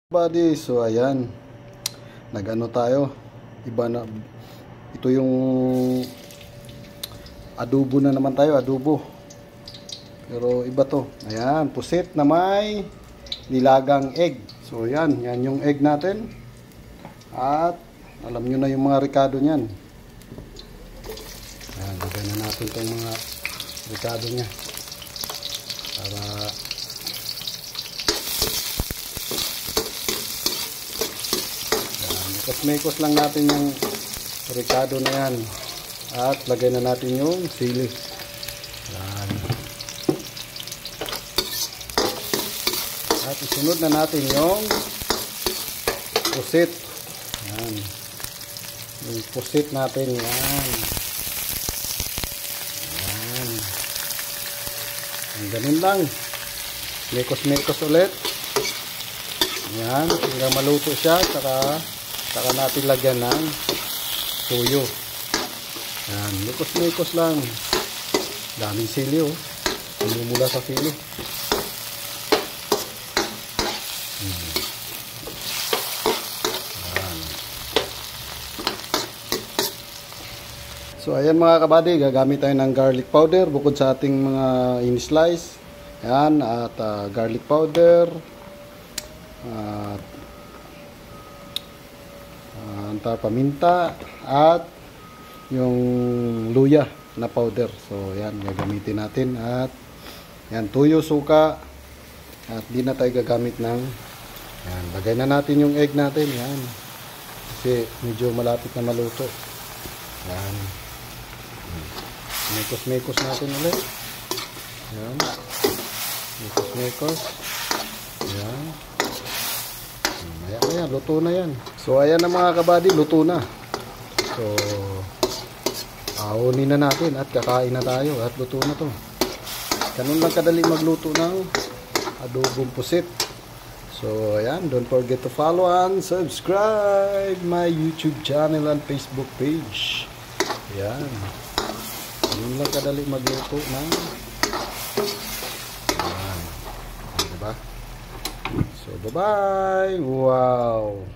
Buddy, so ayan, nagano tayo, iba na, ito yung adobo na naman tayo, adobo, pero iba to, ayan, pusit na may nilagang egg. So ayan, yan yung egg natin, at alam nyo na yung mga ricado nyan. Ayan, lagyan na natin itong mga ricado nya para mekos lang natin yung ricado na yan, at lagay na natin yung sili. Yan. At isunod na natin yung pusit. Yan. Yung pusit natin. Yan. Yan. Ganun lang. Mekos ulit. Yan. Hanggang maluto siya. Saka natin lagyan ng tuyo. Yan, mikos lang. Daming sili, oh. Mumula sa sili. Yan. So ayan mga kabady, gagamit tayo ng garlic powder bukod sa ating mga in-slice. Yan, at garlic powder. At paminta at yung luya na powder. So yan, gagamitin natin. At yan, tuyo, suka, at di na tayo gagamit ng yan, lagay na natin yung egg natin. Yan, kasi medyo malapit na maluto. Yan, mekos natin ulit. Yan, mekos. Yan, ayan, luto na yan. So ayan na mga kabady, luto na. So ahonin na natin at kakain na tayo at luto na to. Ganun lang kadali magluto ng adobong pusit. So ayan, don't forget to follow and subscribe my YouTube channel and Facebook page. Ayan, ganun lang kadali magluto ng ayan. Diba? So bye bye. Wow.